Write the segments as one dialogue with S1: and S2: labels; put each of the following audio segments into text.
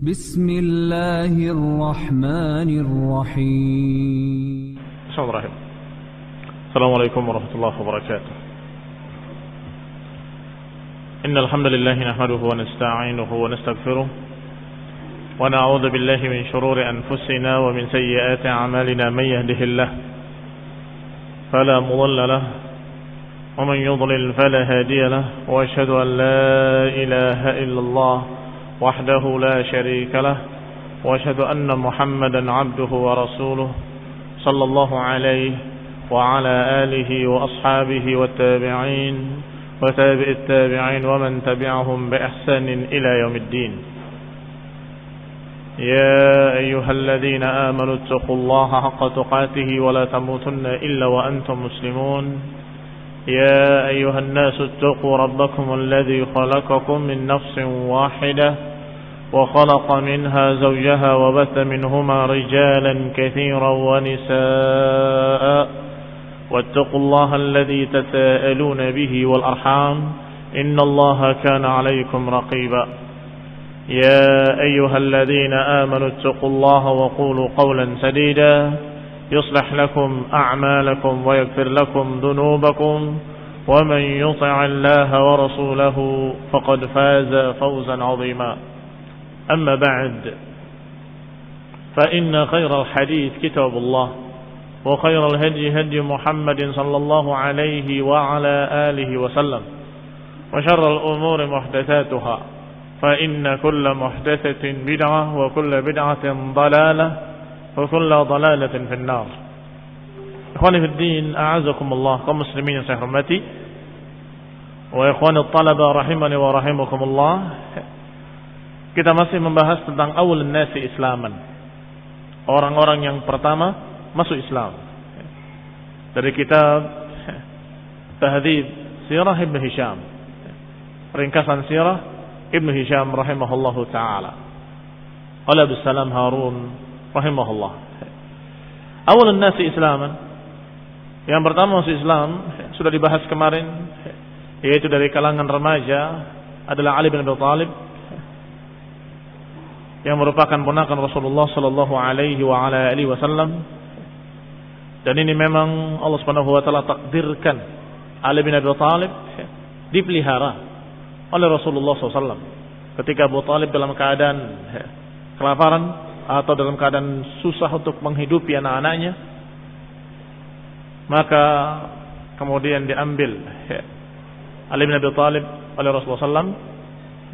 S1: بسم الله الرحمن الرحيم.
S2: السلام عليكم ورحمة الله وبركاته. إن الحمد لله نحمده ونستعينه ونستغفره ونعوذ بالله من شرور أنفسنا ومن سيئات أعمالنا. من يهده الله فلا مضل له ومن يضلل فلا هادي له، وأشهد أن لا إله إلا الله وحده لا شريك له، وأشهد أن محمدا عبده ورسوله صلى الله عليه وعلى آله وأصحابه والتابعين وتابع التابعين ومن تبعهم بإحسان إلى يوم الدين. يا أيها الذين آمنوا اتقوا الله حق تقاته ولا تموتن إلا وأنتم مسلمون. يا أيها الناس اتقوا ربكم الذي خلقكم من نفس واحدة وخلق منها زوجها وبث منهما رجالا كثيرا ونساء، واتقوا الله الذي تساءلون به والأرحام إن الله كان عليكم رقيبا. يا أيها الذين آمنوا اتقوا الله وقولوا قولا سديدا يصلح لكم أعمالكم ويغفر لكم ذنوبكم، ومن يطع الله ورسوله فقد فاز فوزا عظيما. أما بعد، فإن خير الحديث كتاب الله، وخير الهدي هدي محمد صلى الله عليه وعلى آله وسلم، وشر الأمور محدثاتها، فإن كل محدثة بدعة وكل بدعة ضلالة وكل ضلالة في النار. Ikhwani fi din, a'azakumullah, kaum muslimin yang saya hormati, wa ikhwani talaba rahimani wa rahimakumullah. Kita masih membahas tentang awal nasi islaman, orang-orang yang pertama masuk Islam, dari kitab Tahdhib Sirah Ibn Hisham, ringkasan Sirah Ibn Hisham rahimahullahu ta'ala, oleh Abdus Salam Harun rahimahullah. Awal nasi islaman, yang pertama masuk Islam, sudah dibahas kemarin, yaitu dari kalangan remaja adalah Ali bin Abi Thalib, yang merupakan ponakan Rasulullah sallallahu alaihi wa ala alihi wasallam. Dan ini memang Allah Subhanahu wa taala takdirkan Ali bin Abi Thalib dipelihara oleh Rasulullah SAW. Ketika Abu Thalib dalam keadaan kelaparan atau dalam keadaan susah untuk menghidupi anak-anaknya, maka kemudian diambil Ali bin Abi Thalib oleh Rasulullah SAW,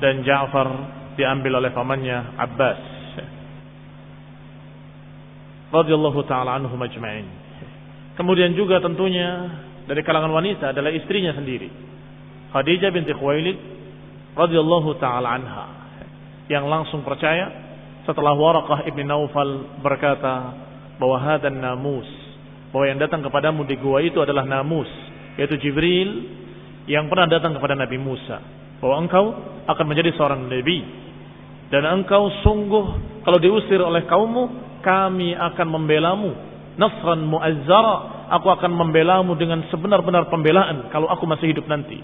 S2: dan Ja'far diambil oleh pamannya Abbas radhiyallahu ta'ala anhum ajma'in. Kemudian juga tentunya dari kalangan wanita adalah istrinya sendiri, Khadijah binti Khuwailid radhiyallahu ta'ala anha, yang langsung percaya setelah Waraqah ibn Naufal berkata bahwa hadan namus, bahwa yang datang kepadamu di gua itu adalah namus, yaitu Jibril yang pernah datang kepada Nabi Musa, bahwa engkau akan menjadi seorang nabi, dan engkau sungguh kalau diusir oleh kaummu, kami akan membelamu nasran mu'azzara, aku akan membelamu dengan sebenar-benar pembelaan kalau aku masih hidup nanti.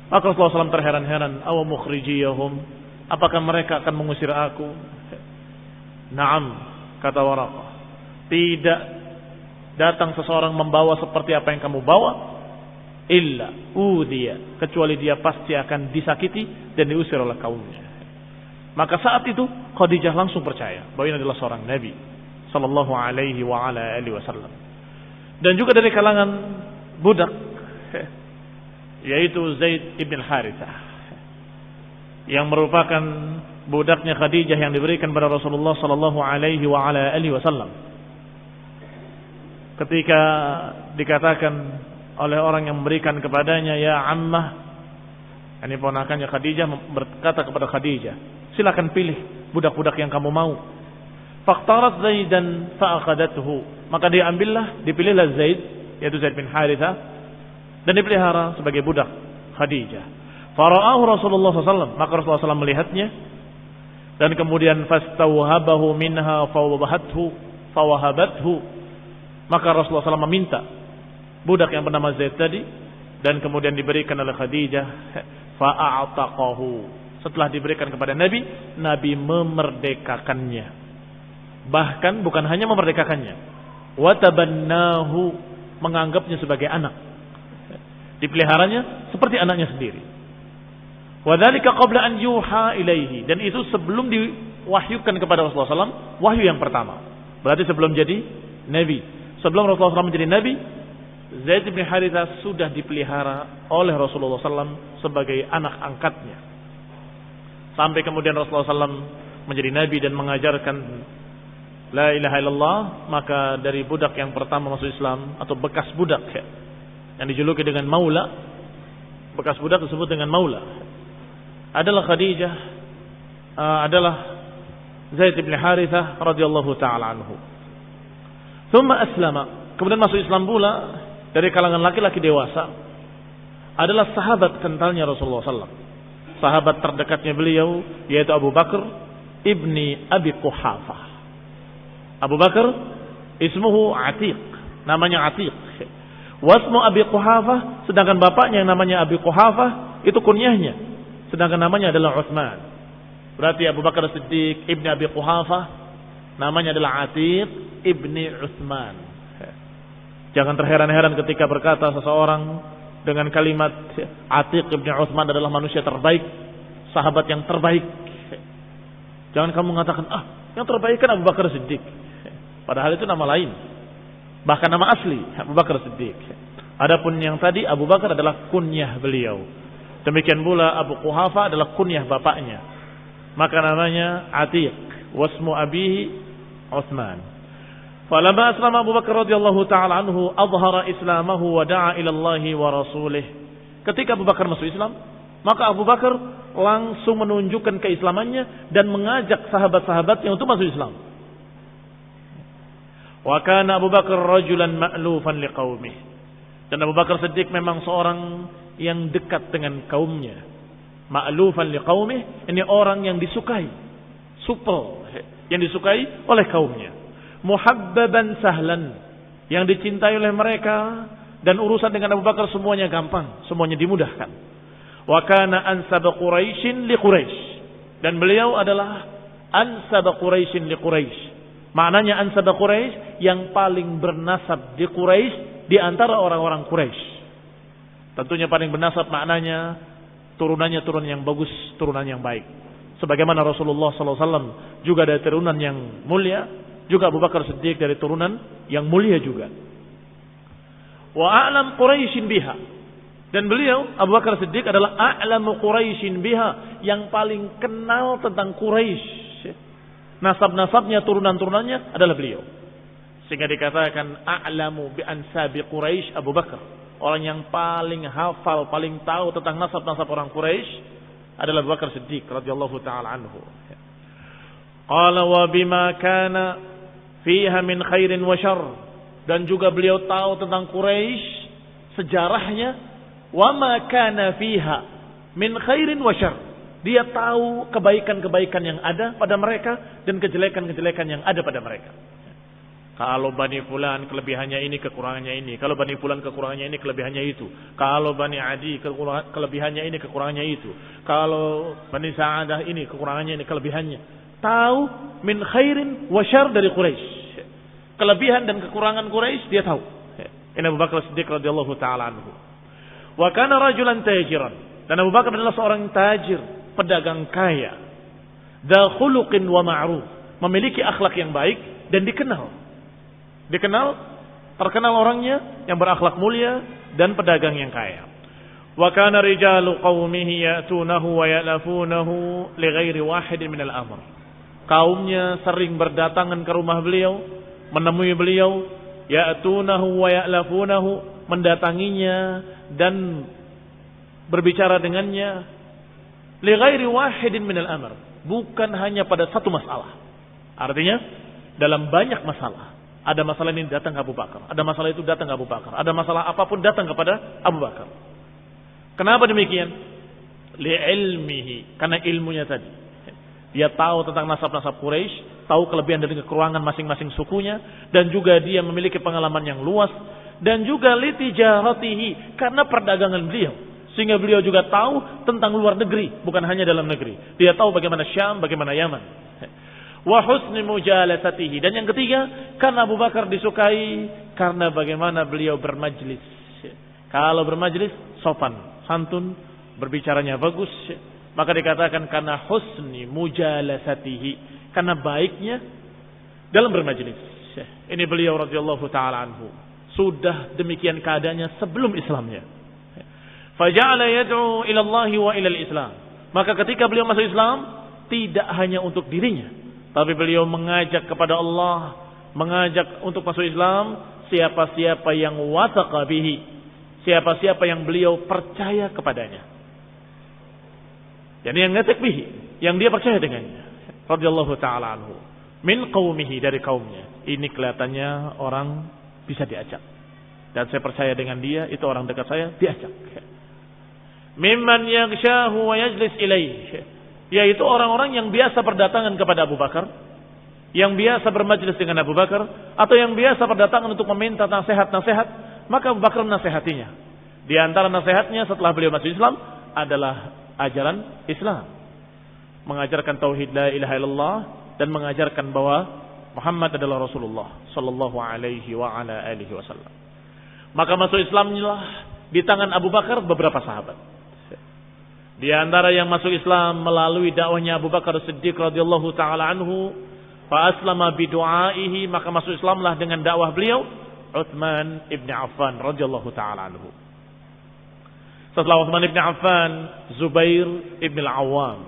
S2: Maka Rasulullah SAW terheran-heran, aw mukhrijiyahum, apakah mereka akan mengusir aku? Naam, kata Waraqah, tidak datang seseorang membawa seperti apa yang kamu bawa, illa udhiya, kecuali dia pasti akan disakiti dan diusir oleh kaumnya. Maka saat itu Khadijah langsung percaya bahwa ini adalah seorang Nabi sallallahu alaihi wa ala alihi wasallam. Dan juga dari kalangan budak, yaitu Zaid ibn Harithah, yang merupakan budaknya Khadijah yang diberikan kepada Rasulullah sallallahu alaihi wa ala alihi wasallam. Ketika dikatakan oleh orang yang memberikan kepadanya, ya ammah, ini ponakannya Khadijah, berkata kepada Khadijah, silakan pilih budak-budak yang kamu mau. Faqtarat Zaidan fa'akhadathu, maka dipilihlah Zaid, yaitu Zaid bin Harithah, dan dipelihara sebagai budak Khadijah. Fara'ahu Rasulullah SAW, maka Rasulullah SAW melihatnya, dan kemudian fastawhabahu minha fawahabathu, maka Rasulullah SAW meminta budak yang bernama Zaid tadi, dan kemudian diberikan oleh Khadijah, fa'a'taqahu, setelah diberikan kepada Nabi, Nabi memerdekakannya. Bahkan bukan hanya memerdekakannya, wa tabannahu, menganggapnya sebagai anak. Dipeliharanya seperti anaknya sendiri. Wa dzalika qabla an yuha ilaihi, dan itu sebelum diwahyukan kepada Rasulullah SAW, wahyu yang pertama. Berarti sebelum jadi Nabi. Sebelum Rasulullah SAW menjadi Nabi, Zaid bin Harithah sudah dipelihara oleh Rasulullah SAW sebagai anak angkatnya. Sampai kemudian Rasulullah SAW menjadi Nabi dan mengajarkan La ilaha illallah, maka dari budak yang pertama masuk Islam, atau bekas budak ya, yang dijuluki dengan Maula, bekas budak disebut dengan Maula, adalah Khadijah, adalah Zaid bin Harithah radhiyallahu taala anhu. Thumma aslama, kemudian masuk Islam pula dari kalangan laki-laki dewasa adalah sahabat kentalnya Rasulullah SAW, sahabat terdekatnya beliau, yaitu Abu Bakar ibni Abi Quhafah. Abu Bakar ismuhu Atiq, namanya Atiq. Wasmu Abi Quhafah, sedangkan bapaknya yang namanya Abi Quhafah itu kunyahnya, sedangkan namanya adalah Utsman. Berarti Abu Bakar Siddiq ibni Abi Quhafah namanya adalah Atiq ibni Utsman. Jangan terheran-heran ketika berkata seseorang dengan kalimat Atiq ibni Utsman adalah manusia terbaik, sahabat yang terbaik. Jangan kamu mengatakan, yang terbaik kan Abu Bakar Siddiq. Padahal itu nama lain, bahkan nama asli Abu Bakar Siddiq. Adapun yang tadi Abu Bakar adalah kunyah beliau. Demikian pula Abu Quhafah adalah kunyah bapaknya, maka namanya Atiq. Wasmu abihi Utsman. Falamma aslama Abu Bakar radhiyallahu taala anhu adhara islamahu wa da'a ila Allah wa rasulih. Ketika Abu Bakar masuk Islam, maka Abu Bakar langsung menunjukkan keislamannya dan mengajak sahabat-sahabatnya untuk masuk Islam. Wa kana Abu Bakar rajulan ma'lufan liqaumih. Dan Abu Bakar Siddiq memang seorang yang dekat dengan kaumnya. Ma'lufan liqaumih, ini orang yang disukai, supel, yang disukai oleh kaumnya. Muhabbaban sahlan, yang dicintai oleh mereka, dan urusan dengan Abu Bakar semuanya gampang, semuanya dimudahkan. Wa kana ansab Quraisyin li Quraisy, dan beliau adalah ansab Quraisyin li Quraisy. Maknanya ansab Quraisy, yang paling bernasab di Quraisy di antara orang-orang Quraisy. Tentunya paling bernasab maknanya turunannya turunan yang bagus, turunan yang baik. Sebagaimana Rasulullah SAW juga dari turunan yang mulia, juga Abu Bakar Siddiq dari turunan yang mulia juga. Wa a'lam Quraisyin biha, dan beliau Abu Bakar Siddiq adalah a'lamu Quraisyin biha, yang paling kenal tentang Quraisy. Nasab-nasabnya, turunan-turunannya adalah beliau. Sehingga dikatakan a'lamu bi ansabi Quraisy Abu Bakar. Orang yang paling hafal, paling tahu tentang nasab-nasab orang Quraisy adalah Abu Bakar Siddiq radhiyallahu taala anhu. Qala wa bima kana fiha min khairin wa syarr, dan juga beliau tahu tentang Quraisy, sejarahnya. Wa ma kana fiha min khairin wa syarr, dia tahu kebaikan-kebaikan yang ada pada mereka dan kejelekan-kejelekan yang ada pada mereka. Kalau Bani Fulan kelebihannya ini, kekurangannya ini. Kalau Bani Fulan kekurangannya ini, kelebihannya itu. Kalau Bani Adi kelebihannya ini, kekurangannya itu. Kalau Bani Sa'adah ini, kekurangannya ini, kelebihannya. Tahu min khairin wa syarr dari Quraisy. Kelebihan dan kekurangan Quraisy dia tahu. Ini Abu Bakar Siddiq radhiyallahu taala anhu. Wa kana rajulan tajiran, dan Abu Bakar adalah seorang tajir, pedagang kaya. Dza khuluqin wa ma'ruf, memiliki akhlak yang baik dan terkenal orangnya yang berakhlak mulia dan pedagang yang kaya. Wa kana rijalu qaumihi ya'tunahu wa ya'lafunahu li ghairi wahidin min al-amr. Kaumnya sering berdatangan ke rumah beliau, menemui beliau, ya'tunahu wa ya'lafunahu, mendatanginya dan berbicara dengannya, li ghairi wahidin min al-amr, bukan hanya pada satu masalah. Artinya dalam banyak masalah. Ada masalah ini datang ke Abu Bakar, ada masalah itu datang ke Abu Bakar, ada masalah apapun datang kepada Abu Bakar. Kenapa demikian? Li ilmihi, karena ilmunya tadi. Dia tahu tentang nasab-nasab Quraisy, tahu kelebihan dan kekurangan masing-masing sukunya, dan juga dia memiliki pengalaman yang luas, dan juga li tijaratihi, karena perdagangan beliau. Sehingga beliau juga tahu tentang luar negeri, bukan hanya dalam negeri. Dia tahu bagaimana Syam, bagaimana Yaman. Wa husni mujalasatihi. Dan yang ketiga, karena Abu Bakar disukai karena bagaimana beliau bermajlis. Kalau bermajlis sopan, santun, berbicaranya bagus, maka dikatakan karena husni mujalasatihi, karena baiknya dalam bermajlis. Ini beliau radhiyallahu taala anhu. Sudah demikian keadaannya sebelum Islamnya. Faja'ala yad'u ila Allah wa ila al-Islam. Maka ketika beliau masuk Islam, tidak hanya untuk dirinya, tapi beliau mengajak kepada Allah, mengajak untuk masuk Islam siapa-siapa yang wathaqa bihi, siapa-siapa yang beliau percaya kepadanya. Yani yang ngatak bihi, yang dia percaya dengannya. Radhiyallahu taala anhu. Min qaumihi, dari kaumnya. Ini kelihatannya orang bisa diajak. Dan saya percaya dengan dia, itu orang dekat saya, diajak. Mimman yaghshahu wa yajlis ilaih, yaitu orang-orang yang biasa berdatangan kepada Abu Bakar, yang biasa bermajlis dengan Abu Bakar, atau yang biasa berdatangan untuk meminta nasihat-nasihat, maka Abu Bakar menasihatinya. Di antara nasihatnya setelah beliau masuk Islam adalah ajaran Islam, mengajarkan tauhid la ilaha illallah dan mengajarkan bahwa Muhammad adalah Rasulullah sallallahu alaihi wa ala alihi wasallam. Maka masuk Islamlah di tangan Abu Bakar beberapa sahabat. Di antara yang masuk Islam melalui dakwahnya Abu Bakar Siddiq radhiyallahu taala anhu, fa aslama bi du'aihi, maka masuk Islamlah dengan dakwah beliau Utsman ibn Affan radhiyallahu taala anhu. Setelah Utsman ibn Affan, Zubair ibn al-Awwam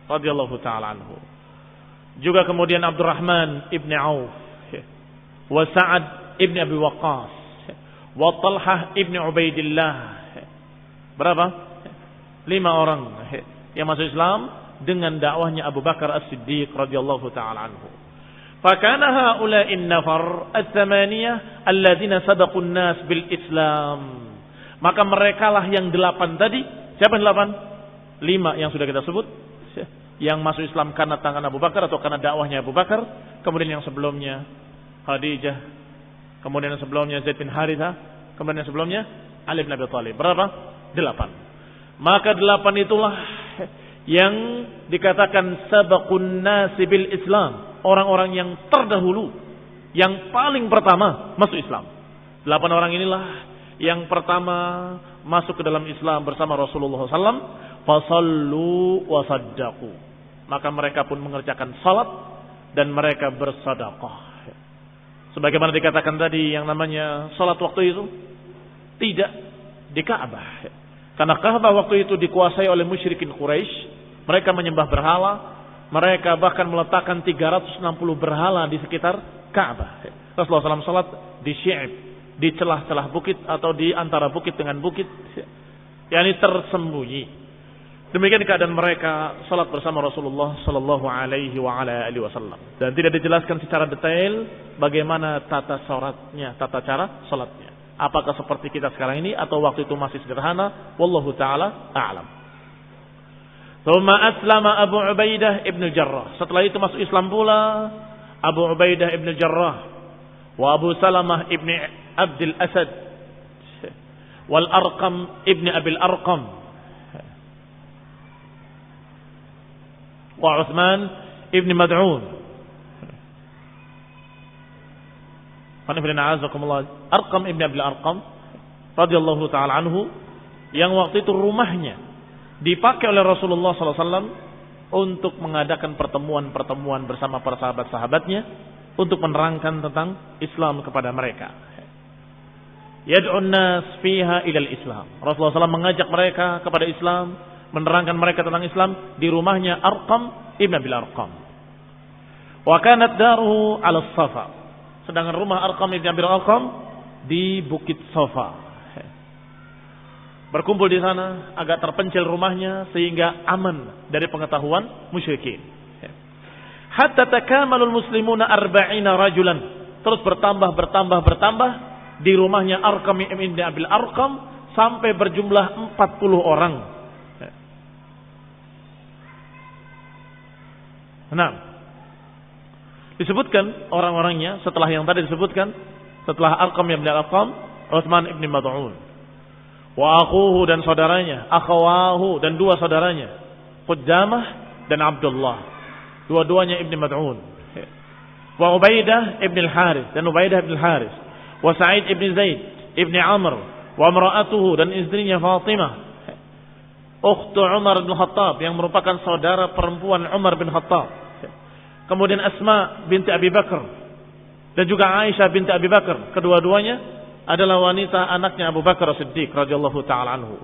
S2: radhiyallahu taala anhu. Juga kemudian Abdurrahman ibn Auf, wa Sa'ad ibn Abi Waqqas, wa Talhah ibn Ubaidillah. Berapa? 5 orang yang masuk Islam dengan dakwahnya Abu Bakar As-Siddiq radhiyallahu taala anhu. Fakana haula'in nafar ats-tsamaniyah alladziina sabaqun nas bil Islam. Maka merekalah yang 8 tadi. Siapa yang 8? 5 yang sudah kita sebut, yang masuk Islam karena tangan Abu Bakar atau karena dakwahnya Abu Bakar. Kemudian yang sebelumnya Khadijah, kemudian yang sebelumnya Zaid bin Harithah, kemudian yang sebelumnya Ali bin Abi Thalib. Berapa? 8. Maka 8 itulah yang dikatakan sabaqun nasi bil Islam, orang-orang yang terdahulu, yang paling pertama masuk Islam. 8 orang inilah yang pertama masuk ke dalam Islam bersama Rasulullah SAW. Fasallu wa saddaqu, maka mereka pun mengerjakan salat dan mereka bersedekah. Sebagaimana dikatakan tadi, yang namanya salat waktu itu tidak di Ka'bah. Karena Ka'bah waktu itu dikuasai oleh musyrikin Quraisy. Mereka menyembah berhala. Mereka bahkan meletakkan 360 berhala di sekitar Ka'bah. Rasulullah SAW salat di Syi'ib, di celah-celah bukit atau di antara bukit dengan bukit, yakni tersembunyi. Demikian keadaan mereka salat bersama Rasulullah sallallahu alaihi wa ala alihi wasallam. Dan tidak dijelaskan secara detail bagaimana tata salatnya, tata cara salatnya. Apakah seperti kita sekarang ini atau waktu itu masih sederhana? Wallahu taala a'lam. Tsumma aslama Abu Ubaidah ibn Jarrah. Setelah itu masuk Islam pula Abu Ubaidah ibn Jarrah, wa Abu Salamah ibn Abdul Asad, wal Arqam ibn Abil Arqam, wa Utsman ibn Mad'un. Arqam ibn Abil Arqam radhiyallahu taala anhu, yang waktu itu rumahnya dipakai oleh Rasulullah SAW untuk mengadakan pertemuan-pertemuan bersama para sahabat-sahabatnya untuk menerangkan tentang Islam kepada mereka. Yad'un nas fiha ilal Islam. Rasulullah SAW mengajak mereka kepada Islam, menerangkan mereka tentang Islam di rumahnya Arqam ibn Abil Arqam. Wa kanat daruhu 'ala as-Safa. Sedangkan rumah Arqam ibn Abil Arqam di Bukit Safa. Berkumpul di sana, agak terpencil rumahnya sehingga aman dari pengetahuan musyrikin. Hatta takamalul muslimuna 40 rajulan. Terus bertambah di rumahnya Arqam ibn Abil Arqam sampai berjumlah 40 orang. Nah, disebutkan orang-orangnya setelah yang tadi disebutkan, setelah Arqam ibn Arqam, Utsman ibn Mad'un, wa akhuhu dan saudaranya, akhawahu dan dua saudaranya, Qudamah dan Abdullah, dua-duanya Ibn Mad'un, wa Ubaidah ibn al-Harith dan Ubaidah ibn al-Harith, wa Sa'id ibn Zaid ibn Amr, wa imra'atuhu dan istrinya Fatimah, ukhtu Umar bin Khattab yang merupakan saudara perempuan Umar bin Khattab. Kemudian Asma binti Abi Bakar dan juga Aisyah binti Abi Bakar, kedua-duanya adalah wanita anaknya Abu Bakar As-Siddiq radhiyallahu taala anhu.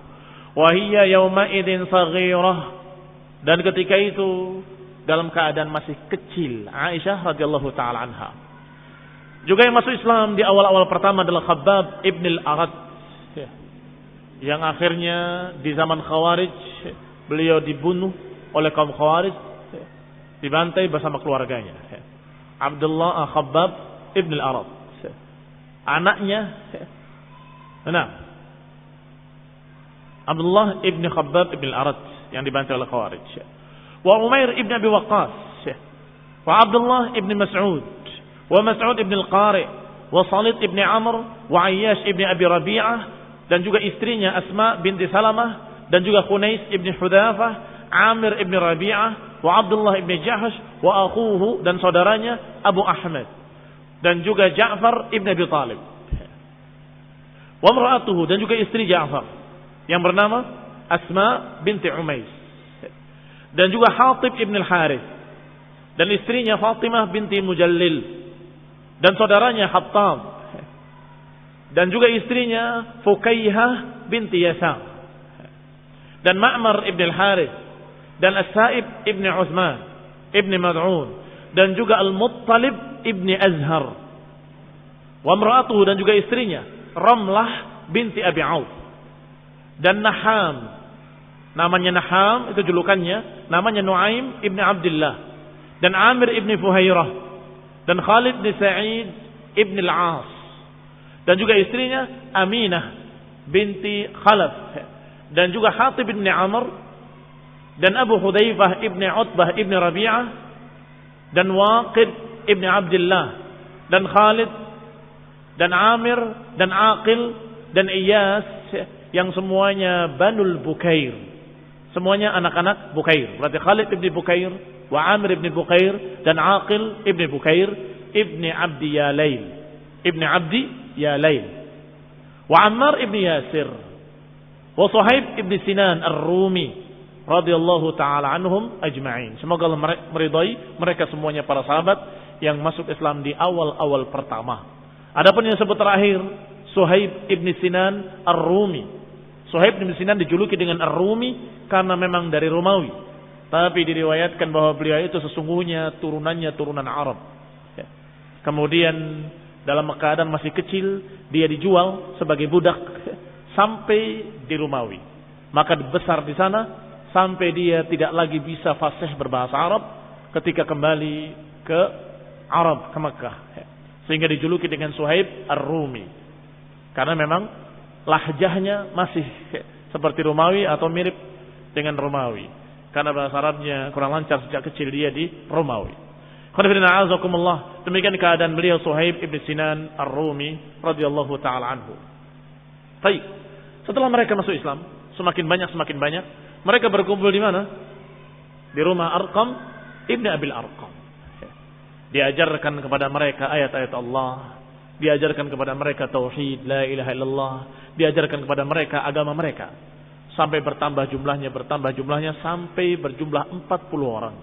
S2: Wa hiya yauma idin saghirah, dan ketika itu dalam keadaan masih kecil Aisyah radhiyallahu taala anha. Juga yang masuk Islam di awal-awal pertama adalah Khabbab ibn al-Arat, yang akhirnya di zaman Khawarij beliau dibunuh oleh kaum Khawarij, dibantai bersama keluarganya. Abdullah Khabbab ibn al-Arat, anaknya, Abdullah ibn Khabbab ibn al-Arat yang dibantai oleh Khawarij. Wa Umair ibn Abi Waqqas, wa Abdullah ibn Mas'ud, wa Mas'ud ibn al-Qari, wa Salid ibn Amr, wa Ayyash ibn Abi Rabi'ah, dan juga istrinya Asma binti Salamah, dan juga Khunais ibn Hudhafah, Amir ibn Rabi'ah, wa Abdullah ibn Jahsh, wa akhuhu dan saudaranya Abu Ahmad, dan juga Ja'far ibn Abi Talib, wa imra'atuhu dan juga istri Ja'far yang bernama Asma binti Umais, dan juga Hatib ibn al-Harith dan istrinya Fatimah binti Mujallil, dan saudaranya Hattab, dan juga istrinya Fukaihah binti Yasar, dan Ma'mar ibn al-Harith, dan As-Sa'ib ibn Uthman ibn Mad'un, dan juga Al-Muttalib ibn Azhar, wa imra'atuhu dan juga istrinya Ramlah binti Abi Auf, dan Naham, namanya Naham itu julukannya, namanya Nuaim ibn Abdullah, dan Amir ibn Fuhairah, dan Khalid bin Sa'id ibn al-As, dan juga istrinya Aminah binti Khalaf, dan juga Hatib ibn Amr, dan Abu Hudzaifah ibn Utbah ibn Rabi'ah, dan Waqid ibn Abdullah, dan Khalid, dan Amir, dan Aqil, dan Iyas, yang semuanya Banul Bukair, semuanya anak-anak Bukair. Berarti Khalid ibn Bukair, wa Amir ibn Bukair, dan Aqil ibn Bukair ibn Abdi Yalail, ibn Abdi Yalail, wa Ammar ibn Yasir, wa Suhaib ibn Sinan Ar-Rumi radhiyallahu taala anhum ajma'in. Semoga Allah meridai mereka semuanya para sahabat yang masuk Islam di awal-awal pertama. Adapun yang sebut terakhir, Suhaib ibn Sinan Ar-Rumi. Suhaib ibn Sinan dijuluki dengan Ar-Rumi karena memang dari Romawi, tapi diriwayatkan bahwa beliau itu sesungguhnya turunannya turunan Arab. Kemudian dalam keadaan masih kecil dia dijual sebagai budak sampai di Romawi. Maka besar di sana sampai dia tidak lagi bisa fasih berbahasa Arab ketika kembali ke Arab, ke Makkah. Sehingga dijuluki dengan Suhaib Ar-Rumi. Karena memang lahjahnya masih seperti Romawi atau mirip dengan Romawi. Karena bahasa Arabnya kurang lancar sejak kecil dia di Romawi. Demikian keadaan beliau Suhaib ibn Sinan Ar-Rumi radhiyallahu taala anhu. Baik. Setelah mereka masuk Islam, semakin banyak mereka berkumpul di mana? Di rumah Arqam ibn Abil Arqam. Diajarkan kepada mereka ayat-ayat Allah, diajarkan kepada mereka tauhid la ilaha illallah, diajarkan kepada mereka agama mereka, sampai bertambah jumlahnya sampai berjumlah 40 orang.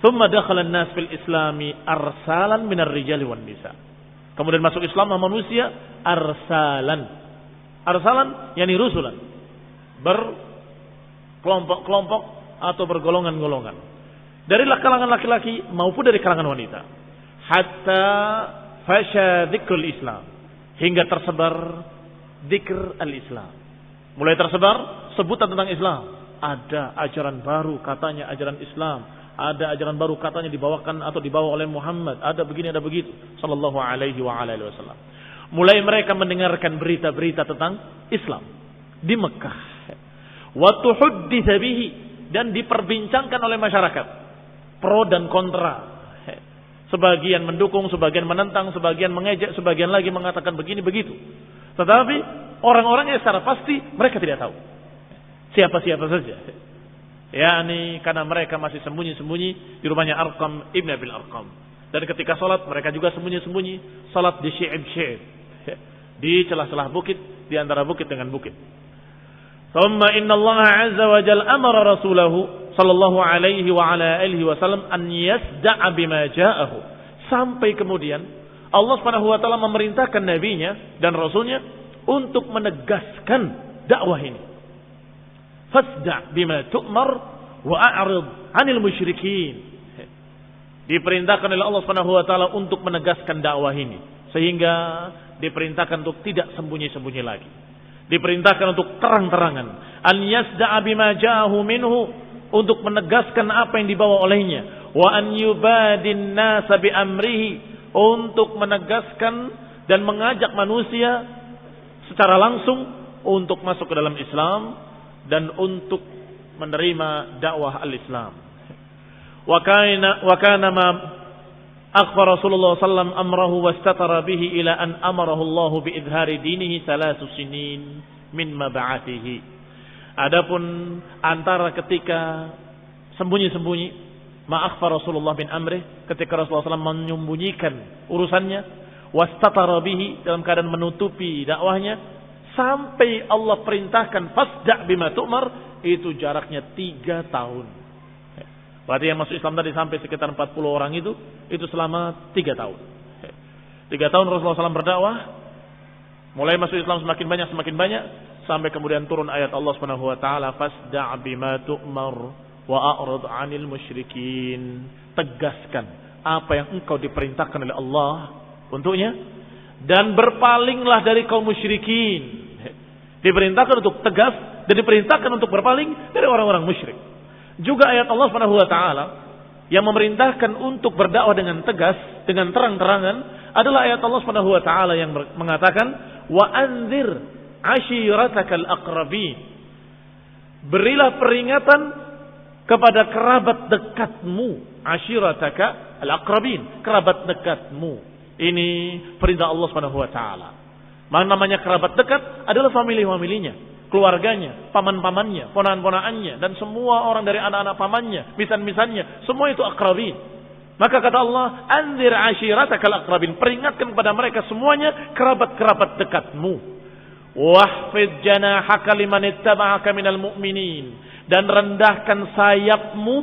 S2: Thumma dakhala an-nas fil islami arsalan minar rijali wan nisa. Kemudian masuk Islam manusia arsalan yakni rusulan, berkelompok-kelompok atau bergolongan-golongan, dari kalangan laki-laki maupun dari kalangan wanita. Hatta fasha dzikrul Islam, hingga tersebar dzikr al-Islam. Mulai tersebar sebutan tentang Islam. Ada ajaran baru katanya ajaran Islam, ada ajaran baru katanya dibawakan atau dibawa oleh Muhammad, ada begini ada begitu sallallahu alaihi wa alihi wasallam. Mulai mereka mendengarkan berita-berita tentang Islam di Mekah. Wa tuhaddits bihi, dan diperbincangkan oleh masyarakat, pro dan kontra. Sebagian mendukung, sebagian menentang, sebagian mengejek, sebagian lagi mengatakan begini begitu. Tetapi orang-orangnya secara pasti mereka tidak tahu siapa-siapa saja. yakni karena mereka masih sembunyi-sembunyi di rumahnya Arqam ibn Abil Arqam. Dan ketika salat mereka juga sembunyi-sembunyi, salat di syi'ib-syi'ib, di celah-celah bukit, di antara bukit dengan bukit. Thumma inna Allah azza wa jalla amara rasulahu sallallahu alaihi wa ala alihi wasallam an yasda'a bima ja'ahu. Sampai kemudian Allah Subhanahu wa taala memerintahkan nabinya dan rasulnya untuk menegaskan dakwah ini. Fasda' bima tu'mar wa a'rid 'anil musyrikin. Diperintahkan oleh Allah Subhanahu wa taala untuk menegaskan dakwah ini, sehingga diperintahkan untuk tidak sembunyi-sembunyi lagi. Diperintahkan untuk terang-terangan, an yasda'a bima ja'ahu minhu, untuk menegaskan apa yang dibawa olehnya, wa an yubadin nasa bi amrihi, untuk menegaskan dan mengajak manusia secara langsung untuk masuk ke dalam Islam dan untuk menerima dakwah al-Islam. Wa kana ma akhbar Rasulullah sallallahu amrahu wastatara bihi ila an amarahu Allah bi idhari dinihi 3 sinin min mab'athihi. Adapun antara ketika sembunyi-sembunyi, ma akhbar Rasulullah bin amrih, ketika Rasulullah SAW menyembunyikan urusannya, wastatara bihi, dalam keadaan menutupi dakwahnya, sampai Allah perintahkan fasda' bima tu'mar, itu jaraknya 3 tahun. Berarti yang masuk Islam tadi sampai sekitar 40 orang itu selama 3 tahun. 3 tahun Rasulullah SAW berdakwah, mulai masuk Islam semakin banyak, sampai kemudian turun ayat Allah Subhanahu wa taala, fasda' bima tu'mar wa a'rid 'anil musyrikin. Tegaskan apa yang engkau diperintahkan oleh Allah untuknya dan berpalinglah dari kaum musyrikin. Diperintahkan untuk tegas dan diperintahkan untuk berpaling dari orang-orang musyrik. Juga ayat Allah Subhanahu wa taala yang memerintahkan untuk berdakwah dengan tegas, dengan terang-terangan, adalah ayat Allah Subhanahu wa taala yang mengatakan, wa anzir ashiratakal aqrabin. Berilah peringatan kepada kerabat dekatmu, ashirataka al-aqrabin, kerabat dekatmu. Ini perintah Allah Subhanahu wa taala. Namanya kerabat dekat adalah famili-familinya, keluarganya, paman-pamannya, ponakan-ponakannya, dan semua orang dari anak-anak pamannya, misan-misannya, semua itu aqrabin. Maka kata Allah, anzir ashiratakal aqrabin, peringatkan kepada mereka semuanya kerabat-kerabat dekatmu. Wahfid janahaka liman ittaba'aka minal mu'minin, dan rendahkan sayapmu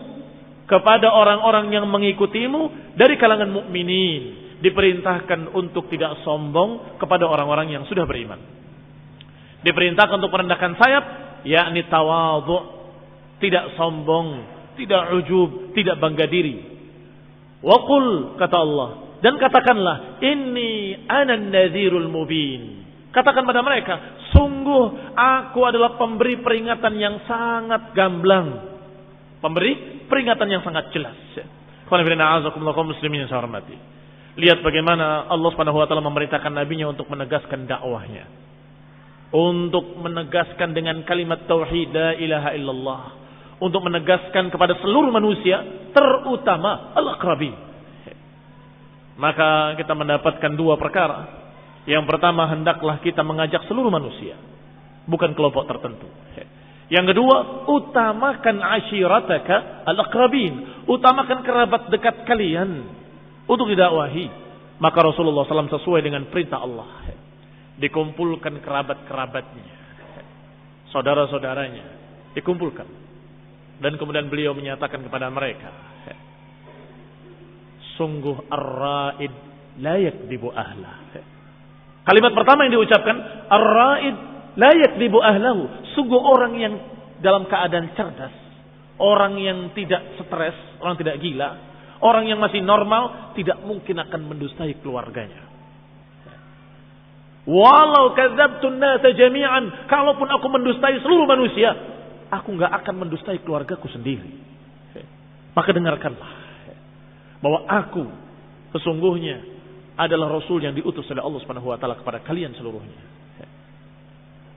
S2: kepada orang-orang yang mengikutimu dari kalangan mukminin. Diperintahkan untuk tidak sombong kepada orang-orang yang sudah beriman. Diperintahkan untuk merendahkan sayap, yakni tawadhu, tidak sombong, tidak ujub, tidak bangga diri. Wa qul, kata Allah, dan katakanlah, inni anan nadhirul mubin. Katakan pada mereka, sungguh aku adalah pemberi peringatan yang sangat gamblang, pemberi peringatan yang sangat jelas. Kaum muslimin yang saya hormati, lihat bagaimana Allah Subhanahu wa taala memerintahkan nabinya untuk menegaskan dakwahnya, untuk menegaskan dengan kalimat tauhid la ilaha illallah, untuk menegaskan kepada seluruh manusia, terutama al-aqrabin. Maka kita mendapatkan 2 perkara. Yang pertama, hendaklah kita mengajak seluruh manusia, bukan kelompok tertentu. Yang kedua, utamakan ashirataka al-aqrabin, utamakan kerabat dekat kalian untuk didakwahi. Maka Rasulullah SAW sesuai dengan perintah Allah, dikumpulkan kerabat-kerabatnya, saudara-saudaranya, dikumpulkan. Dan kemudian beliau menyatakan kepada mereka, sungguh ar-ra'id la yakdibu ahlah. Kalimat pertama yang diucapkan, ar-ra'id la yakdibu ahlahu, sungguh orang yang dalam keadaan cerdas, orang yang tidak stres, orang tidak gila, orang yang masih normal, tidak mungkin akan mendustai keluarganya. Walau kadzabtun nasa jami'an, kalaupun aku mendustai seluruh manusia, aku enggak akan mendustai keluargaku sendiri. Maka dengarkanlah bahwa aku sesungguhnya adalah rasul yang diutus oleh Allah Subhanahu wa taala kepada kalian seluruhnya,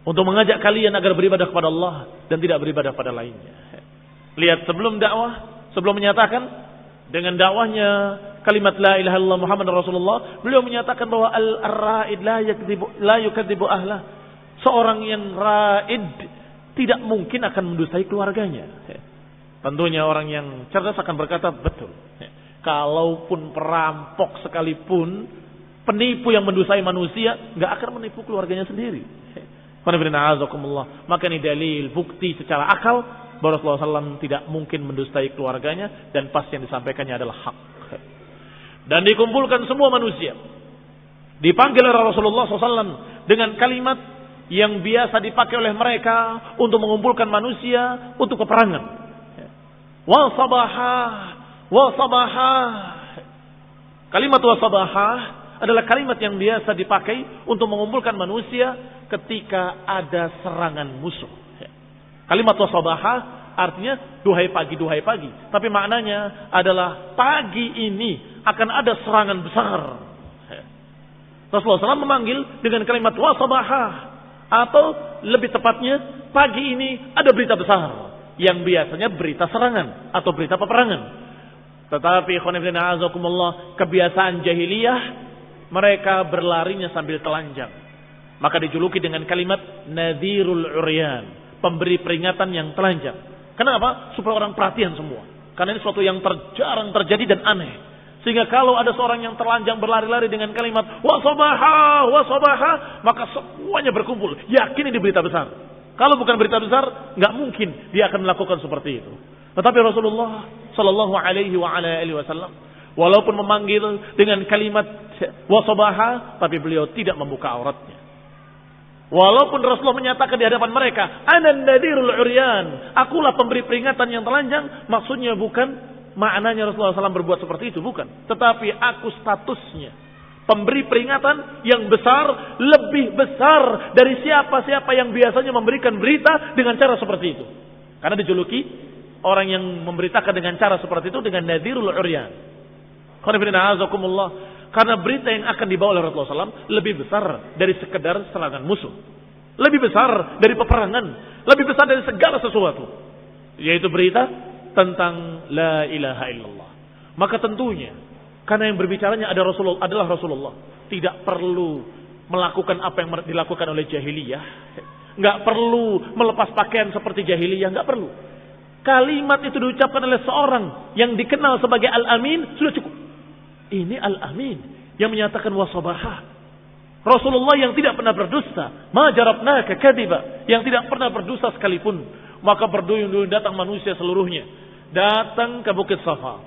S2: untuk mengajak kalian agar beribadah kepada Allah dan tidak beribadah pada lainnya. Lihat, sebelum dakwah, sebelum menyatakan dengan dakwahnya kalimat la ilaha illallah Muhammad Rasulullah, beliau menyatakan bahwa al-ra'id la yukadzibu ahlah, Seorang yang raid tidak mungkin akan mendustai keluarganya. Tentunya orang yang cerdas akan berkata, betul. Kalaupun perampok sekalipun, penipu yang mendustai manusia, nggak akan menipu keluarganya sendiri. Maka ini dalil, bukti secara akal bahwa Rasulullah SAW tidak mungkin mendustai keluarganya dan pasti yang disampaikannya adalah hak. Dan dikumpulkan semua manusia, dipanggil oleh Rasulullah SAW dengan kalimat yang biasa dipakai oleh mereka untuk mengumpulkan manusia untuk peperangan. Wasabahah. Kalimat wasabahah adalah kalimat yang biasa dipakai untuk mengumpulkan manusia ketika ada serangan musuh. Kalimat wasabahah artinya duhai pagi. Tapi maknanya adalah pagi ini akan ada serangan besar. Rasulullah SAW memanggil dengan kalimat wasabahah, atau lebih tepatnya pagi ini ada berita besar yang biasanya berita serangan atau berita peperangan. Tetapi kebiasaan jahiliyah, mereka berlarinya sambil telanjang. Maka dijuluki dengan kalimat nadhirul uryan, pemberi peringatan yang telanjang. Kenapa? Supaya orang perhatian semua. Karena ini suatu yang jarang terjadi dan aneh. Sehingga kalau ada seorang yang terlanjang berlari-lari dengan kalimat wasabaha, maka semuanya berkumpul. Yakin ini berita besar. Kalau bukan berita besar, nggak mungkin dia akan melakukan seperti itu. Tetapi Rasulullah Shallallahu Alaihi Wasallam, walaupun memanggil dengan kalimat wasabaha, tapi beliau tidak membuka auratnya. Walaupun Rasulullah menyatakan di hadapan mereka, Anan nadhirul uryan, akulah pemberi peringatan yang telanjang, maksudnya bukan maknanya Rasulullah SAW berbuat seperti itu, bukan. Tetapi aku statusnya pemberi peringatan yang besar, lebih besar dari siapa-siapa yang biasanya memberikan berita dengan cara seperti itu. Karena dijuluki orang yang memberitakan dengan cara seperti itu dengan nadhirul uryan. Karena berita yang akan dibawa oleh Rasulullah SAW lebih besar dari sekedar serangan musuh, lebih besar dari peperangan, lebih besar dari segala sesuatu, yaitu berita tentang la ilaha illallah. Maka tentunya karena yang berbicaranya adalah Rasulullah, tidak perlu melakukan apa yang dilakukan oleh jahiliyah, nggak perlu melepas pakaian seperti jahiliyah, nggak perlu. Kalimat itu diucapkan oleh seorang yang dikenal sebagai Al-Amin, sudah cukup. Ini Al-Amin yang menyatakan wasabahah. Rasulullah yang tidak pernah berdusta, ma jarabnaka kadiba, yang tidak pernah berdusta sekalipun. Maka berduyun-duyun datang manusia seluruhnya, datang ke Bukit Safa,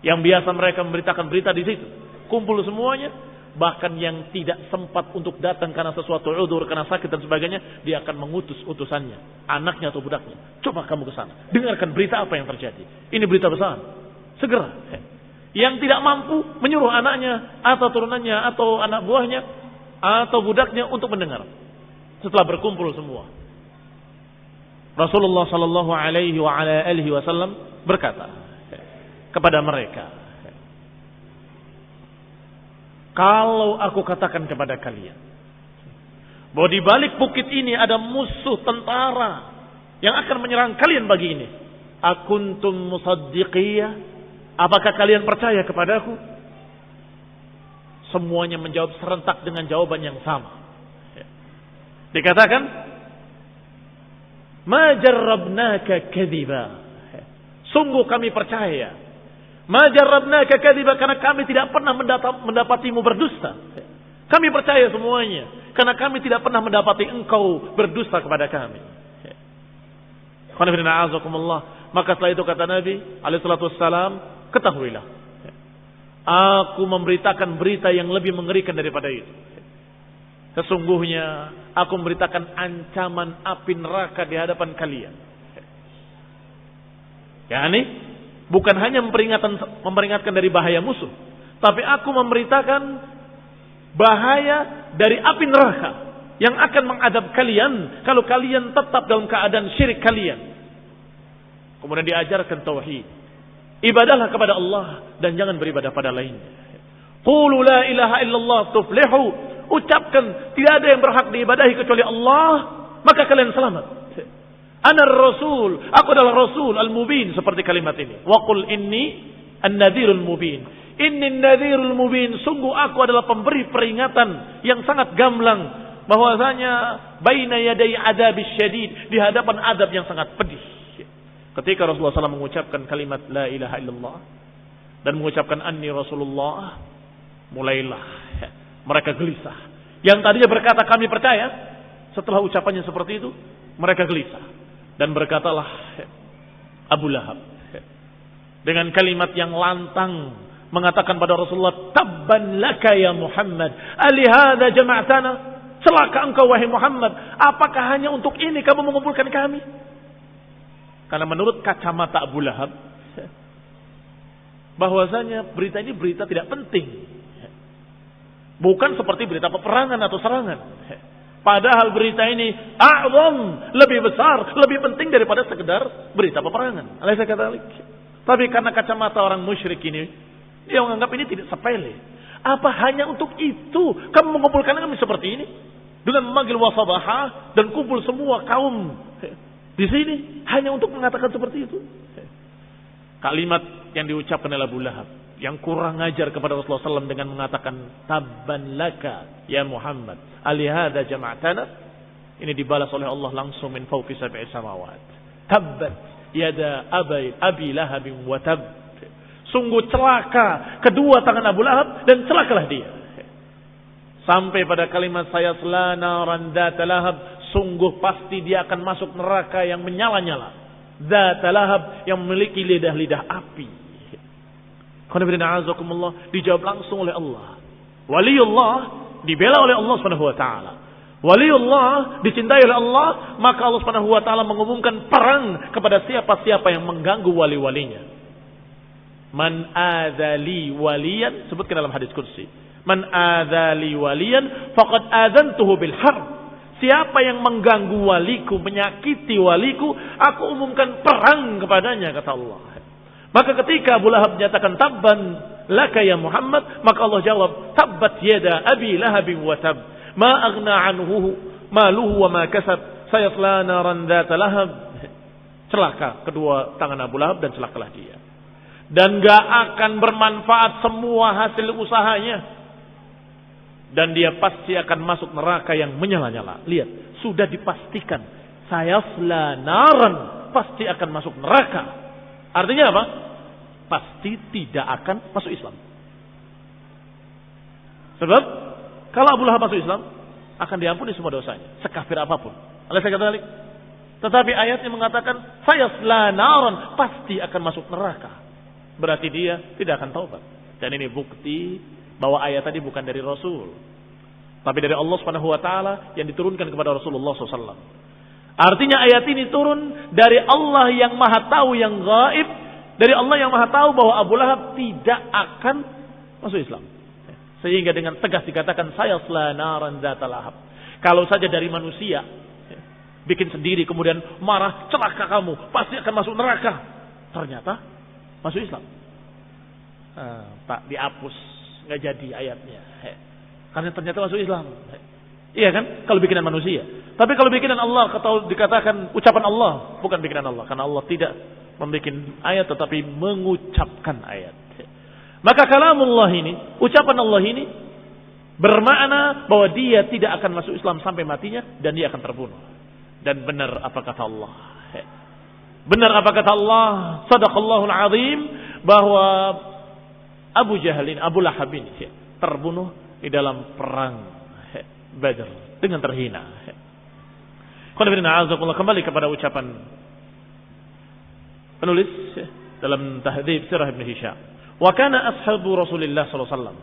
S2: yang biasa mereka memberitakan berita di situ. Kumpul semuanya, bahkan yang tidak sempat untuk datang karena sesuatu udzur, karena sakit dan sebagainya, dia akan mengutus utusannya, anaknya atau budaknya. Coba kamu ke sana, dengarkan berita apa yang terjadi. Ini berita besar. Segera. Yang tidak mampu menyuruh anaknya atau turunannya atau anak buahnya atau budaknya untuk mendengar. Setelah berkumpul semua, Rasulullah Shallallahu Alaihi Wasallam berkata kepada mereka, kalau aku katakan kepada kalian bahwa di balik bukit ini ada musuh tentara yang akan menyerang kalian pagi ini, akuntum musaddiqiyah, apakah kalian percaya kepadaku? Semuanya menjawab serentak dengan jawaban yang sama. Dikatakan, ma jarrabnaka kadhiba, sungguh kami percaya. Ma jarrabnaka kadhiba, karena kami tidak pernah mendapatimu berdusta. Kami percaya semuanya karena kami tidak pernah mendapati engkau berdusta kepada kami. Maka setelah itu kata Nabi alaihi salatu wassalam, ketahuilah, aku memberitakan berita yang lebih mengerikan daripada itu. Sesungguhnya aku memberitakan ancaman api neraka di hadapan kalian. Yani bukan hanya memperingatkan dari bahaya musuh, tapi aku memberitakan bahaya dari api neraka yang akan mengadab kalian kalau kalian tetap dalam keadaan syirik kalian. Kemudian diajarkan tauhid, ibadahlah kepada Allah dan jangan beribadah pada lainnya. Qulu la ilaha illallah tuflihu, ucapkan tidak ada yang berhak diibadahi kecuali Allah, maka kalian selamat. Ana Rasul, aku adalah Rasul al-Mubin, seperti kalimat ini. Wa qul inni an-nadhirul mubin. Inni an-nadhirul mubin, sungguh aku adalah pemberi peringatan yang sangat gamblang. bahwasanya baina yaday adzabis syadid, di hadapan adab yang sangat pedih. Ketika Rasulullah SAW mengucapkan kalimat la ilaha illallah dan mengucapkan anni Rasulullah, mulailah mereka gelisah. Yang tadinya berkata kami percaya, setelah ucapannya seperti itu mereka gelisah. Dan berkatalah Abu Lahab dengan kalimat yang lantang mengatakan pada Rasulullah, tabban laka ya Muhammad, alihada jama'tana, celaka engkau wahai Muhammad, apakah hanya untuk ini kamu mengumpulkan kami? Karena menurut kacamata Abu Lahab, bahwasanya berita ini berita tidak penting, bukan seperti berita peperangan atau serangan. Padahal berita ini a'zam, lebih besar, lebih penting daripada sekedar berita peperangan. Alaysa kadzalik? Tapi karena kacamata orang musyrik ini, dia menganggap ini tidak sepele. Apa hanya untuk itu kamu mengumpulkan kami seperti ini? Dengan memanggil wasabahah dan kumpul semua kaum di sini hanya untuk mengatakan seperti itu. Kalimat yang diucapkan oleh Abu Lahab yang kurang ajar kepada Rasulullah SAW dengan mengatakan tabban laka ya Muhammad, alihada jama'tana, ini dibalas oleh Allah langsung min fawqi sab'i samawat. Tabbat yada abi lahabin wa tab. Sungguh celaka kedua tangan Abu Lahab dan celakalah dia. Sampai pada kalimat sayasla naran dzata lahab, sungguh pasti dia akan masuk neraka yang menyala-nyala. Dzata lahab, yang memiliki lidah-lidah api. Dijawab langsung oleh Allah. Waliullah dibela oleh Allah Subhanahu wa taala. Waliullah dicintai oleh Allah, maka Allah Subhanahu wa taala mengumumkan perang kepada siapa-siapa yang mengganggu wali-walinya. Man adzali waliyan, sebutkan dalam hadis kursi. Man adzali waliyan faqad adzantuhu bil harb. Siapa yang mengganggu waliku, menyakiti waliku, aku umumkan perang kepadanya, kata Allah. Maka ketika Abu Lahab menyatakan tabban laka ya Muhammad, maka Allah jawab, tabbat yada abi lahabin wa tab, ma aghna anhu maluhu wa ma kasab, sayasla naran dzata lahab. Celaka kedua tangan Abu Lahab dan celakalah dia. Dan gak akan bermanfaat semua hasil usahanya. Dan dia pasti akan masuk neraka yang menyala-nyala. Lihat, sudah dipastikan, sayasla naran, pasti akan masuk neraka. Artinya apa? Pasti tidak akan masuk Islam. Sebab kalau Abu Lahab masuk Islam, akan diampuni semua dosanya, sekafir apapun. Tetapi ayatnya mengatakan sayasla naran, pasti akan masuk neraka. Berarti dia tidak akan taubat. Dan ini bukti bahwa ayat tadi bukan dari Rasul, tapi dari Allah Subhanahu wa taala yang diturunkan kepada Rasulullah SAW. Artinya ayat ini turun dari Allah yang Maha Tahu, yang gaib, dari Allah yang Maha Tahu bahwa Abu Lahab tidak akan masuk Islam. Sehingga dengan tegas dikatakan sayasla naran dzata lahab. Kalau saja dari manusia bikin sendiri kemudian marah, celaka kamu, pasti akan masuk neraka. Ternyata masuk Islam. Tak dihapus, nggak jadi ayatnya. Karena ternyata masuk Islam. Iya kan? Kalau bikinan manusia. Tapi kalau bikinan Allah, dikatakan ucapan Allah, bukan bikinan Allah. Karena Allah tidak membuat ayat, tetapi mengucapkan ayat. Maka kalamullah ini, ucapan Allah ini, bermakna bahwa dia tidak akan masuk Islam sampai matinya, dan dia akan terbunuh. Dan benar apa kata Allah. Benar apa kata Allah, sadaqallahul azim, bahwa Abu Jahal ini, Abu Lahab ini, terbunuh di dalam perang Badr dengan terhina. Kembali kepada ucapan penulis dalam Tahdhib Sirah Ibn Hisham. Wa kana ashabu Rasulillah sallallahu alaihi wasallam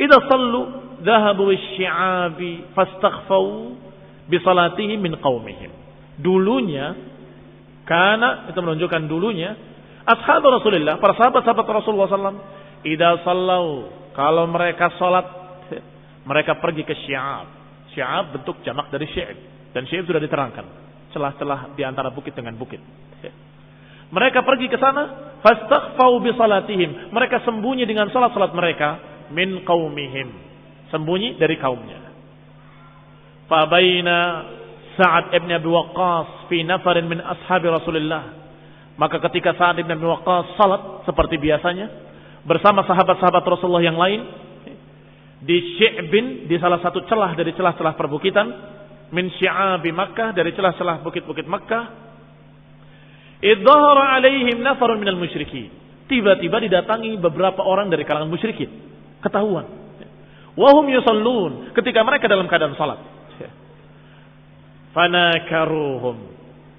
S2: idza sallu dhahabu asy-syi'abi fastaghfau bi salatihim min qaumihim. Dulunya karena itu menunjukkan dulunya ashabu Rasulillah, para sahabat-sahabat Rasulullah sallallahu alaihi wasallam, idza sallau, kalau mereka salat, mereka pergi ke syi'ab. Syi'ab bentuk jamak dari syi'ib. Dan syi'ib sudah diterangkan. Celah-celah di antara bukit dengan bukit. Mereka pergi ke sana. Fastaghfau bi salatihim. Mereka sembunyi dengan salat-salat mereka. Min qaumihim. Sembunyi dari kaumnya. Fabaina Sa'ad ibn Abi Waqqas fi nafarin min ashabi Rasulullah. Maka ketika Sa'ad ibn Abi Waqqas salat seperti biasanya bersama sahabat-sahabat Rasulullah yang lain, di Syi'bin, di salah satu celah dari celah-celah perbukitan, min syi'abi Makkah, dari celah-celah bukit-bukit Makkah. Idzahara alaihim nafarun minal musyrikin. Tiba-tiba didatangi beberapa orang dari kalangan musyrikin. Ketahuan. Wahum yusallun, ketika mereka dalam keadaan salat. Fanakaruhum,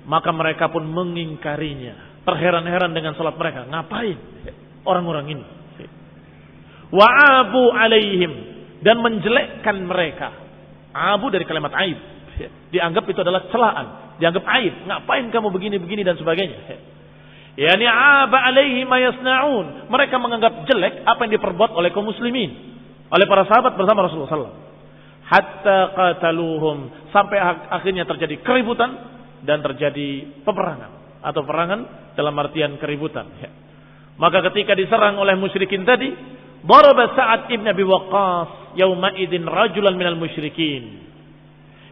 S2: maka mereka pun mengingkarinya. Terheran-heran dengan salat mereka. Ngapain orang-orang ini? Wa'abu alaihim, dan menjelekkan mereka. Abu dari kalimat aib. Dianggap itu adalah celaan, dianggap aib. Ngapain kamu begini-begini dan sebagainya. Yani aba alaihi ma yasnaun. Mereka menganggap jelek apa yang diperbuat oleh kaum muslimin, oleh para sahabat bersama Rasulullah SAW. Hatta qataluhum, sampai akhirnya terjadi keributan dan terjadi peperangan atau perangan dalam artian keributan. Maka ketika diserang oleh musyrikin tadi, daraba Sa'ad ibn Abi Waqqas yauma idzin rajulan minal musyrikin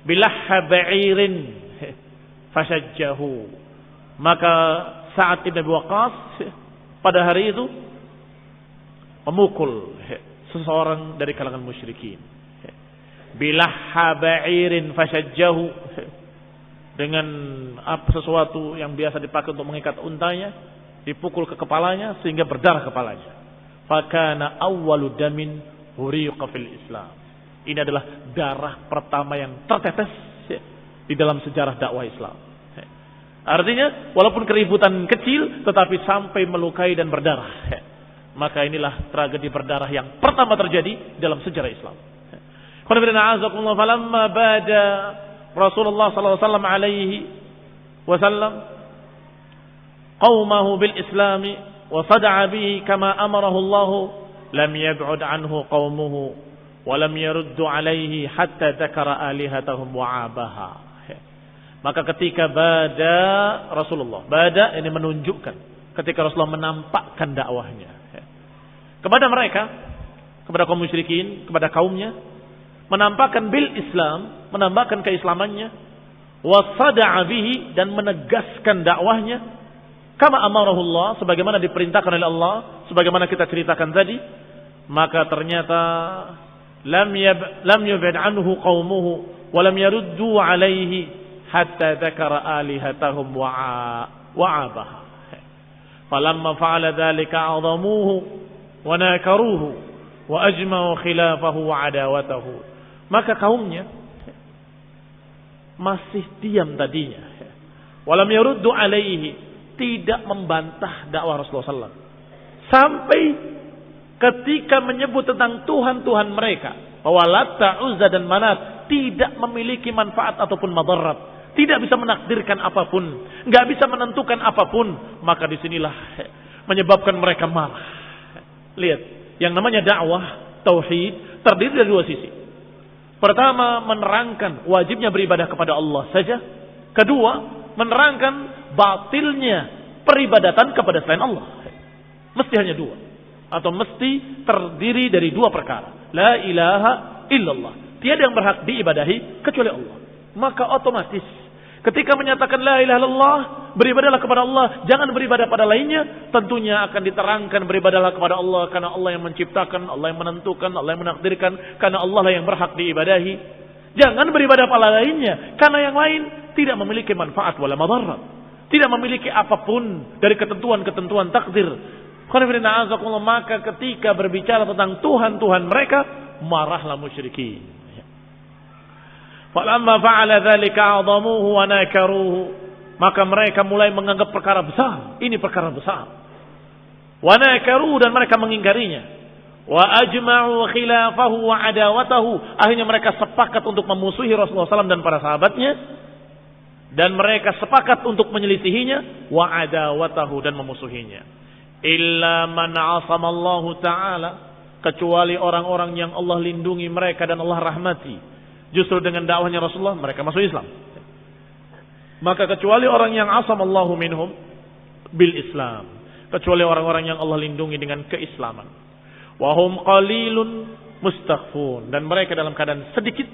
S2: bilahha ba'irin fashajjahu. Maka Sa'ad ibn Abi Waqqas pada hari itu memukul seseorang dari kalangan musyrikin. Bilahha ba'irin fashajjahu, dengan sesuatu yang biasa dipakai untuk mengikat untanya, dipukul ke kepalanya sehingga berdarah kepalanya. Fakana awwalu damin huriqa fil Islam. Ini adalah darah pertama yang tertetes di dalam sejarah dakwah Islam. Artinya walaupun keributan kecil tetapi sampai melukai dan berdarah. Maka inilah tragedi berdarah yang pertama terjadi dalam sejarah Islam. Falamma bada Rasulullah sallallahu alaihi wasallam qaumahu bil islami wa sada'a bihi kama amarahu Allah, lam yab'ud anhu qaumuhu wa lam yaruddu alaihi hatta dzakara alihatahum wa abaha. Maka ketika bada Rasulullah, bada ini menunjukkan ketika Rasulullah menampakkan dakwahnya kepada mereka, kepada kaum musyrikin, kepada kaumnya, menampakkan bil Islam, menampakkan keislamannya, wasada'a bihi, dan menegaskan dakwahnya, kama amarahullah, sebagaimana diperintahkan oleh Allah, sebagaimana kita ceritakan tadi. Maka ternyata lam yub'ad anhu qaumuhu wa lam yaruddu alaihi hatta dzakara alihatahum wa abaha. Falamma fa'ala dzalika 'azamuhu wa nakaruhu wa ajma'u khilafahu wa adawatahu. Maka kaumnya masih diam tadinya. Walam yaruddu alaihi, tidak membantah dakwah Rasulullah SAW. Sampai ketika menyebut tentang Tuhan-Tuhan mereka, bahwa Lata, Uzza dan Manat tidak memiliki manfaat ataupun madarat, tidak bisa menakdirkan apapun, nggak bisa menentukan apapun, maka disinilah menyebabkan mereka marah. Lihat, yang namanya dakwah tauhid terdiri dari dua sisi. Pertama, menerangkan wajibnya beribadah kepada Allah saja. Kedua, menerangkan batilnya peribadatan kepada selain Allah. Mesti hanya dua, atau mesti terdiri dari dua perkara. La ilaha illallah, tiada yang berhak diibadahi kecuali Allah. Maka otomatis ketika menyatakan la ilaha illallah, beribadahlah kepada Allah, jangan beribadah pada lainnya, tentunya akan diterangkan beribadahlah kepada Allah karena Allah yang menciptakan, Allah yang menentukan, Allah yang menakdirkan, karena Allah lah yang berhak diibadahi. Jangan beribadah pada lainnya karena yang lain tidak memiliki manfaat wala madarat, tidak memiliki apapun dari ketentuan-ketentuan takdir. Maka ketika berbicara tentang Tuhan-Tuhan mereka, marahlah musyrikin. Falamma fa'ala dzalika 'adhamuhu wa nakaruhu, maka mereka mulai menganggap perkara besar, ini perkara besar. Wa nakaruhu, dan mereka mengingkarinya. Wa ajma'u khilafahu wa adawatahu, akhirnya mereka sepakat untuk memusuhi Rasulullah SAW dan para sahabatnya, dan mereka sepakat untuk menyelisihinya, wa adawatahu, dan memusuhinya. Illa man 'asamallahu ta'ala, kecuali orang-orang yang Allah lindungi mereka dan Allah rahmati. Justru dengan dakwahnya Rasulullah mereka masuk Islam. Maka kecuali orang yang asamallahu minhum bil Islam, kecuali orang-orang yang Allah lindungi dengan keislaman. Wahum qalilun mustakhfun, dan mereka dalam keadaan sedikit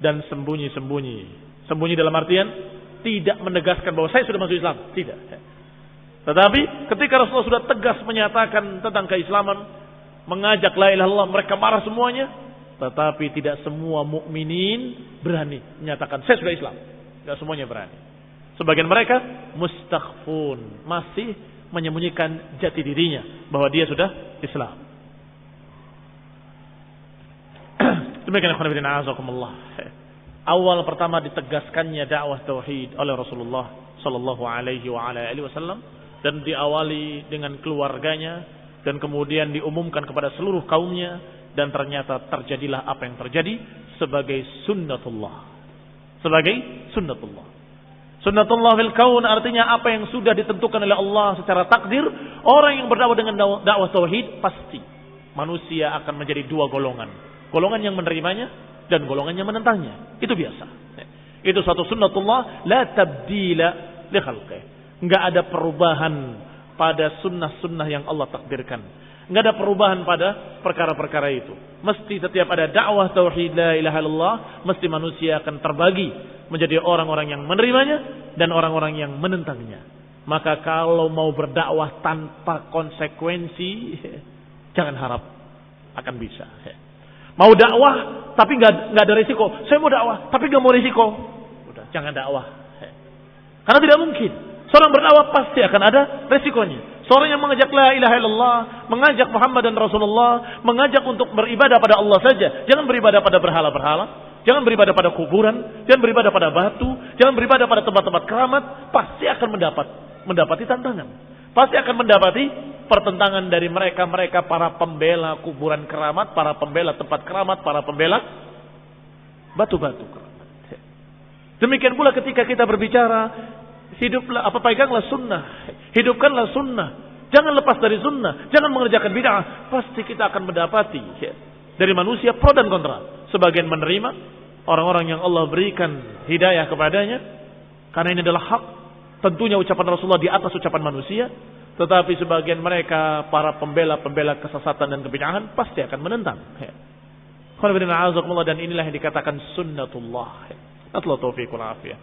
S2: dan sembunyi-sembunyi. Sembunyi dalam artian tidak menegaskan bahwa saya sudah masuk Islam, tidak. Tetapi ketika Rasulullah sudah tegas menyatakan tentang keislaman, mengajak la ilaha illallah, mereka marah semuanya. Tetapi tidak semua mukminin berani menyatakan saya sudah Islam. Tidak semuanya berani. Sebagian mereka mustakhfun, masih menyembunyikan jati dirinya bahwa dia sudah Islam. Demikian ikhwan fillah azakumullah. Awal pertama ditegaskannya dakwah tauhid oleh Rasulullah sallallahu alaihi wasallam dan diawali dengan keluarganya dan kemudian diumumkan kepada seluruh kaumnya dan ternyata terjadilah apa yang terjadi sebagai sunnatullah. Sebagai sunnatullah. Sunnatullah fil kaun artinya apa yang sudah ditentukan oleh Allah secara takdir, orang yang berdakwah dengan dakwah tauhid pasti manusia akan menjadi dua golongan. Golongan yang menerimanya dan golongan yang menentangnya. Itu biasa. Itu suatu sunnatullah la tabdila li khalqih. Enggak ada perubahan pada sunnah-sunnah yang Allah takdirkan. Enggak ada perubahan pada perkara-perkara itu. Mesti setiap ada dakwah tauhid la ilaha illallah, mesti manusia akan terbagi menjadi orang-orang yang menerimanya dan orang-orang yang menentangnya. Maka kalau mau berdakwah tanpa konsekuensi, jangan harap akan bisa. Mau dakwah tapi nggak ada risiko. Saya mau dakwah tapi nggak mau risiko. Udah, jangan dakwah. Karena tidak mungkin. Seorang berdakwah pasti akan ada risikonya. Seorang yang mengajak la ilaha illallah, mengajak Muhammad dan Rasulullah, mengajak untuk beribadah pada Allah saja. Jangan beribadah pada berhala-berhala. Jangan beribadah pada kuburan. Jangan beribadah pada batu. Jangan beribadah pada tempat-tempat keramat. Pasti akan mendapati tantangan. Pasti akan mendapati pertentangan dari mereka para pembela kuburan keramat, para pembela tempat keramat, para pembela batu-batu keramat. Demikian pula ketika kita berbicara, peganglah sunnah, hidupkanlah sunnah, jangan lepas dari sunnah, jangan mengerjakan bid'ah. Pasti kita akan mendapati dari manusia pro dan kontra. Sebagian menerima orang-orang yang Allah berikan hidayah kepadanya, karena ini adalah hak. Tentunya ucapan Rasulullah di atas ucapan manusia. Tetapi sebagian mereka para pembela kesesatan dan kebid'ahan pasti akan menentang. Dan inilah yang dikatakan sunnatullah. Atlah taufiq wal afiyah.